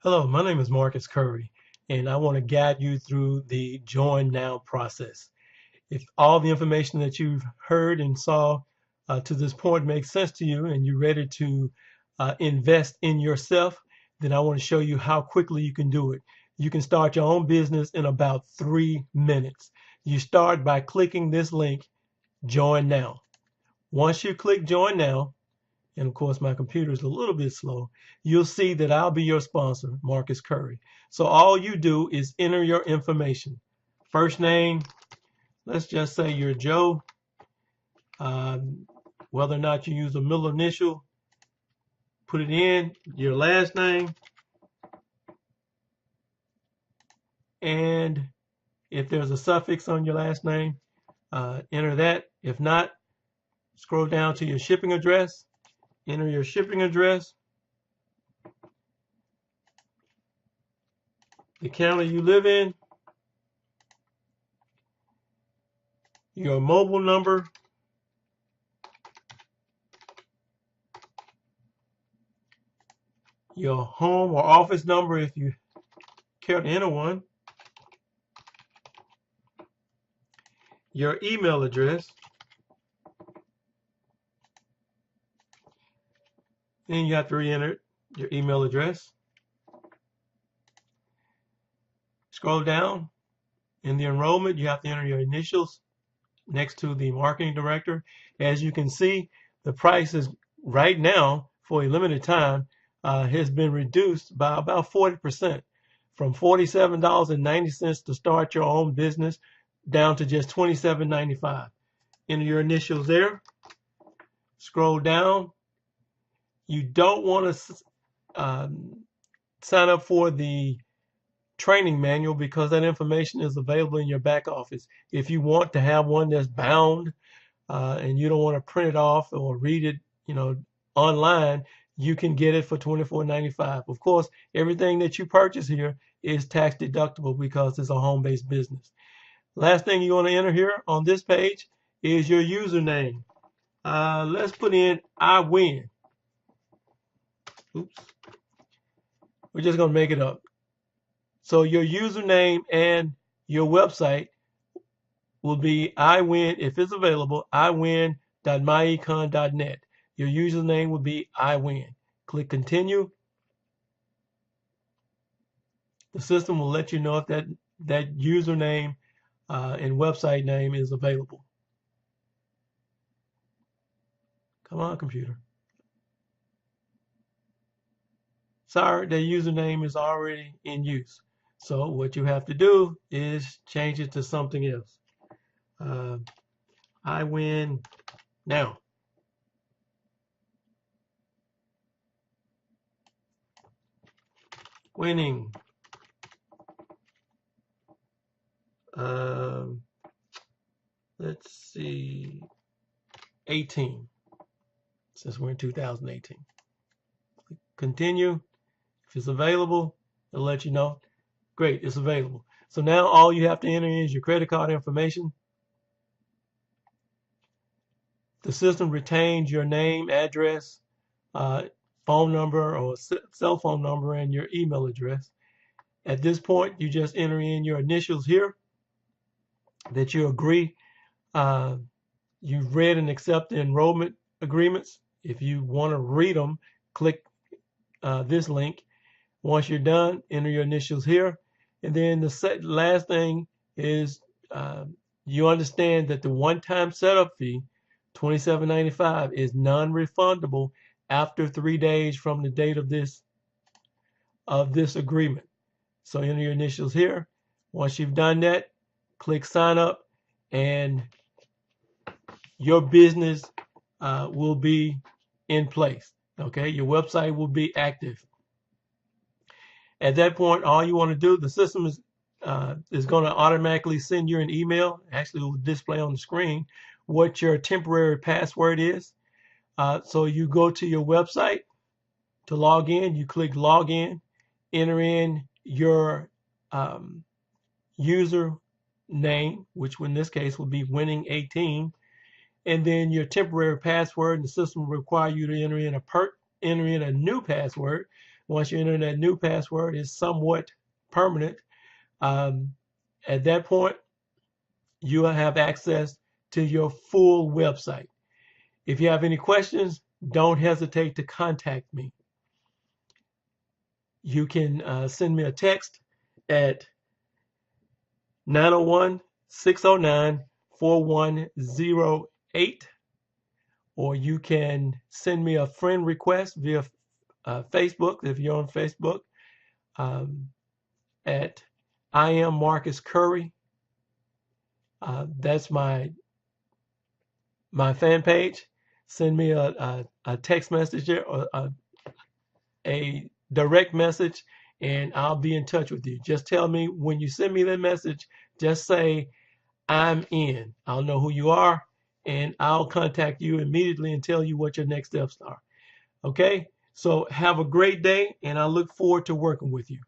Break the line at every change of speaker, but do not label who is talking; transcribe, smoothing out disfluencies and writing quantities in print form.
Hello, my name is Marcus Curry, and I want to guide you through the Join Now process. If all the information that you've heard and saw to this point makes sense to you and you're ready to invest in yourself, then I want to show you how quickly you can do it. You can start your own business in about 3 minutes. You start by clicking this link, Join Now. Once you click Join Now, and of course my computer is a little bit slow, you'll see that I'll be your sponsor, Marcus Curry. So all you do is enter your information. First name, let's just say you're Joe. Whether or not you use a middle initial, put it in. Your last name, and if there's a suffix on your last name, enter that. If not, scroll down to your shipping address, enter your shipping address, the county you live in, your mobile number, your home or office number if you care to enter one, your email address, then you have to re-enter your email address. Scroll down. In the enrollment, you have to enter your initials next to the marketing director. As you can see, the price is right now for a limited time has been reduced by about 40%, from $47.90 to start your own business down to just $27.95. Enter your initials there. Scroll down. You don't want to sign up for the training manual because that information is available in your back office. If you want to have one that's bound and you don't want to print it off or read it, online, you can get it for $24.95. Of course, everything that you purchase here is tax deductible because it's a home-based business. Last thing you want to enter here on this page is your username. Let's put in I win. Oops. We're just going to make it up. So your username and your website will be iWin, if it's available, iwin.myecon.net. Your username will be iWin. Click continue. The system will let you know if that username and website name is available. Come on, computer. Sorry, that username is already in use. So what you have to do is change it to something else. I win now. Winning. Let's see, 18, since we're in 2018. Continue. If it's available, it'll let you know. Great, it's available. So now all you have to enter is your credit card information. The system retains your name, address, phone number or cell phone number, and your email address. At this point, you just enter in your initials here that you agree. You've read and accept the enrollment agreements. If you want to read them, click this link. Once you're done, enter your initials here. And then the last thing is you understand that the one-time setup fee, $27.95, is non-refundable after 3 days from the date of this agreement. So enter your initials here. Once you've done that, click sign up, and your business will be in place. Okay, your website will be active. At that point, all you want to do, the system is going to automatically send you an email. Actually, it will display on the screen what your temporary password is. So you go to your website to log in. You click log in, enter in your user name, which in this case will be winning18, and then your temporary password. And the system will require you to enter in a new password. Once you enter that new password, it's somewhat permanent. At that point, you will have access to your full website. If you have any questions, don't hesitate to contact me. You can send me a text at 901-609-4108, or you can send me a friend request via Facebook if you're on Facebook, at I am Marcus Curry. That's my fan page. Send me a text message or a direct message, and I'll be in touch with you. Just tell me when you send me that message, just say I'm in. I'll know who you are, and I'll contact you immediately and tell you what your next steps are. Okay? So have a great day, and I look forward to working with you.